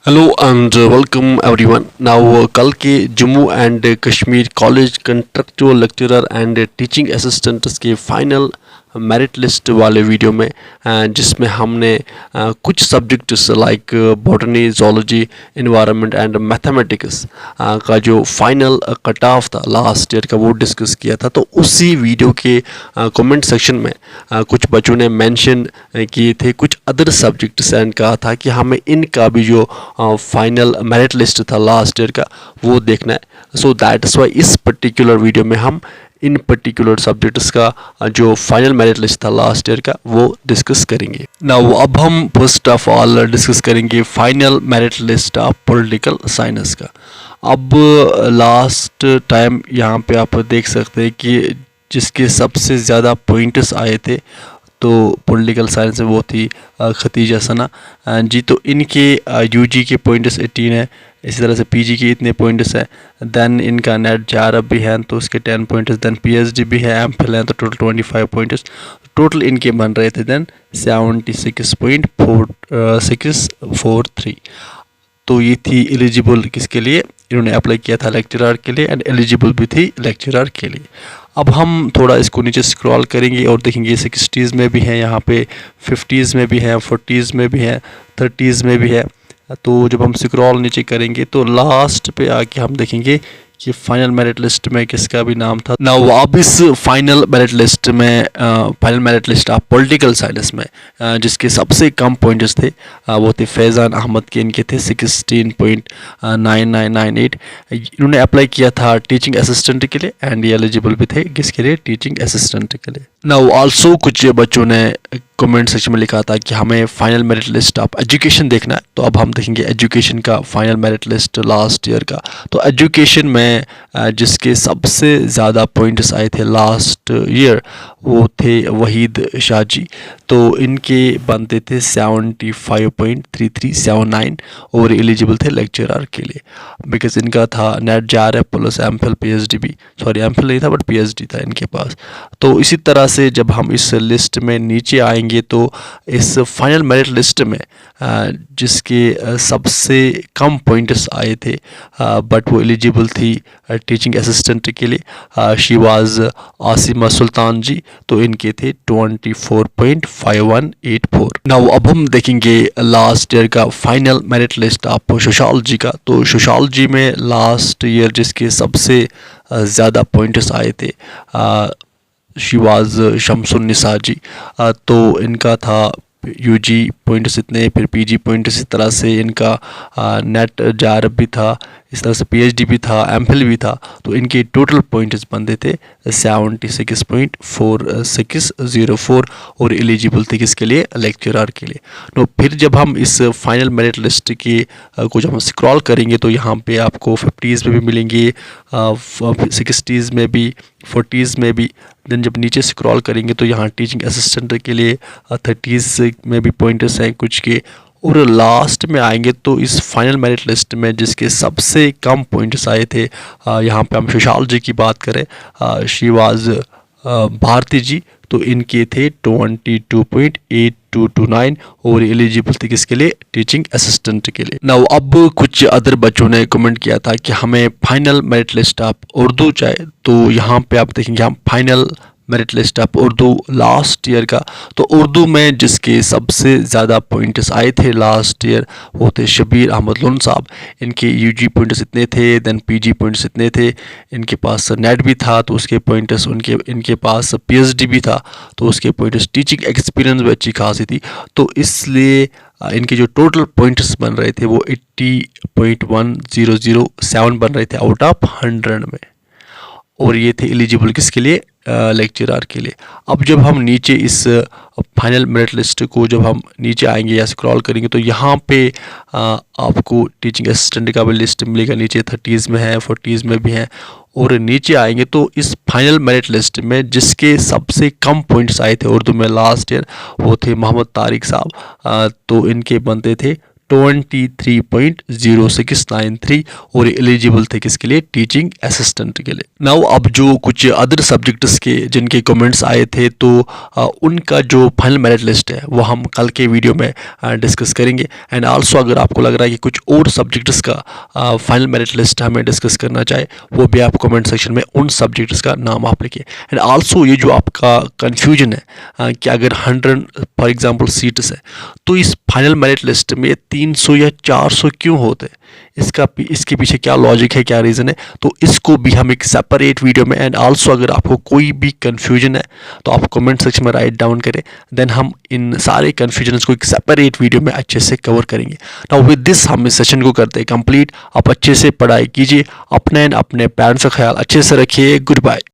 Hello and welcome everyone. Now कल के Jammu and Kashmir college contractual lecturer and teaching assistants के final merit list वाले video में जिसमें हमने कुछ subjects like botany zoology environment and mathematics का जो फाइनल कट ऑफ था लास्ट ईयर का वो डिस्कस किया था। तो उसी वीडियो के कमेंट सेक्शन में कुछ बच्चों ने मेंशन किए थे कुछ अदर सब्जेक्ट्स एंड कहा था कि हमें इनका भी जो फाइनल मेरिट लिस्ट था लास्ट ईयर का वो देखना है। सो दैट्स वाई इस पर्टिकुलर वीडियो में हम इन पर्टिकुलर सब्जेक्ट्स का जो फाइनल मेरिट लिस्ट था लास्ट ईयर का वो डिस्कस करेंगे। नाउ अब हम फर्स्ट ऑफ ऑल डिस्कस करेंगे final merit list of political science का। अब लास्ट टाइम यहाँ पे आप देख सकते हैं कि जिसके सबसे ज़्यादा पॉइंट्स आए थे तो पॉलिटिकल साइंस में वो थी खतीजा सना जी। तो इनके यूजी के पॉइंट्स 18 है, इसी तरह से पीजी के इतने पॉइंट्स हैं। देन इनका नेट जारब भी है तो उसके 10 पॉइंट्स। देन पीएचडी भी है, एमफिल है तो टोटल 25 पॉइंट्स टोटल इनके बन रहे थे। देन 76.643। तो ये थी एलिजिबल किसके लिए, इन्होंने अप्लाई किया था लेक्चरर के लिए एंड एलिजिबल भी थी लेक्चरर के लिए। अब हम थोड़ा इसको नीचे स्क्रॉल करेंगे और देखेंगे 60s में भी हैं, यहाँ पे 50s में भी हैं, 40s में भी हैं, 30s में भी है। तो जब हम स्क्रॉल नीचे करेंगे तो लास्ट पे आके हम देखेंगे कि फाइनल मेरिट लिस्ट में किसका भी नाम था। ना अब इस फाइनल मेरिट लिस्ट में final merit list of political science में जिसके सबसे कम पॉइंट्स थे वो थे फैज़ान अहमद के, इनके थे 16.9998। इन्होंने अप्लाई किया था टीचिंग असिस्टेंट के लिए एंड ये एलिजिबल भी थे किसके लिए, टीचिंग असिस्टेंट के लिए। ना ऑल्सो कुछ बच्चों ने कमेंट सेक्शन में लिखा था कि हमें final merit list of education देखना है। तो अब हम देखेंगे एजुकेशन का final merit list last year का। तो एजुकेशन में जिसके सबसे ज़्यादा पॉइंट्स आए थे लास्ट ईयर वो थे वहीद शाह जी। तो इनके बनते थे 75.3379 और एलिजिबल थे लेक्चरर के लिए बिकॉज इनका था नेट जारब प्लस एमफिल पीएचडी भी, सॉरी एमफिल नहीं था बट पीएचडी था इनके पास। तो इसी तरह से जब हम इस लिस्ट में नीचे आएंगे तो इस फाइनल मेरिट लिस्ट में जिसके सबसे कम पॉइंट्स आए थे बट वो एलिजिबल थी टीचिंग असिस्टेंट के लिए, शी वाज आसिमा सुल्तान जी। तो इनके थे 24.5184। नाउ अब हम देखेंगे लास्ट ईयर का final merit list of sociology का। तो सोशियोलॉजी में लास्ट ईयर जिसके सबसे ज़्यादा पॉइंट्स आए थे शी वाज शमसुन्निसा जी। तो इनका था यूजी पॉइंट्स इतने, फिर पीजी पॉइंट्स इस तरह से इनका नेट जारब भी था, इस तरह से पीएचडी भी था, एमफिल भी था। तो इनके टोटल पॉइंट्स बनते थे 76.4604 और एलिजिबल थे किसके लिए, लेक्चरर के लिए। तो फिर जब हम इस फाइनल मेरिट लिस्ट के को जब हम स्क्रॉल करेंगे तो यहाँ पे आपको 50s में भी मिलेंगे, 60s में भी, 40s में भी। देन जब नीचे स्क्रॉल करेंगे तो यहाँ टीचिंग असिस्टेंट के लिए 30s में भी पॉइंट्स हैं कुछ के, और लास्ट में आएंगे तो इस फाइनल मेरिट लिस्ट में जिसके सबसे कम पॉइंट्स आए थे यहाँ पे हम सोशियोलॉजी की बात करें शी वाज भारती जी। तो इनके थे 22.8229 और एलिजिबल थे किसके लिए, टीचिंग असिस्टेंट के लिए। नाउ अब कुछ अदर बच्चों ने कमेंट किया था कि हमें final merit list of Urdu चाहिए। तो यहाँ पे आप देखेंगे हम final merit list of Urdu last year का। तो उर्दू में जिसके सबसे ज़्यादा पॉइंट्स आए थे लास्ट ईयर वो थे शबीर अहमद लुन साहब। इनके यूजी पॉइंट्स इतने थे, देन पीजी पॉइंट्स इतने थे, इनके पास नेट भी था तो उसके पॉइंट्स इनके पास पीएचडी भी था तो उसके पॉइंट्स, टीचिंग एक्सपीरियंस भी अच्छी खासी थी। तो इसलिए इनके जो टोटल पॉइंट्स बन रहे थे वो 80.1007 बन रहे थे आउट ऑफ 100 में, और ये थे एलिजिबल किसके लिए, लेक्चरर के लिए। अब जब हम नीचे इस फाइनल मेरिट लिस्ट को जब हम नीचे आएंगे या स्क्रॉल करेंगे तो यहाँ पे आपको टीचिंग असिस्टेंट का भी लिस्ट मिलेगा, नीचे 30s में है, 40s में भी है। और नीचे आएंगे तो इस फाइनल मेरिट लिस्ट में जिसके सबसे कम पॉइंट्स आए थे उर्दू में लास्ट ईयर वो थे मोहम्मद तारिक साहब। तो इनके बनते थे 23.0693 और एलिजिबल थे किसके लिए, टीचिंग असिस्टेंट के लिए। नाउ अब जो कुछ अदर सब्जेक्ट्स के जिनके कमेंट्स आए थे तो उनका जो फाइनल मेरिट लिस्ट है वो हम कल के वीडियो में डिस्कस करेंगे। एंड आल्सो अगर आपको लग रहा है कि कुछ और सब्जेक्ट्स का फाइनल मेरिट लिस्ट हमें डिस्कस करना चाहे वो भी आप कमेंट सेक्शन में उन सब्जेक्ट्स का नाम आप लिखिए। एंड आल्सो ये जो आपका कन्फ्यूजन है कि अगर 100 फॉर एग्जांपल सीट्स है तो इस फाइनल मेरिट लिस्ट में 300 या 400 क्यों होते हैं, इसके पीछे क्या लॉजिक है, क्या रीज़न है, तो इसको भी हम एक सेपरेट वीडियो में। एंड आल्सो अगर आपको कोई भी कन्फ्यूजन है तो आप कमेंट सेक्शन में राइट डाउन करें, देन हम इन सारे कन्फ्यूजन को एक सेपरेट वीडियो में अच्छे से कवर करेंगे। नाउ विद दिस हम इस सेशन को करते हैं कंप्लीट। आप अच्छे से पढ़ाई कीजिए, अपने एंड अपने पेरेंट्स का ख्याल अच्छे से रखिए। Good bye.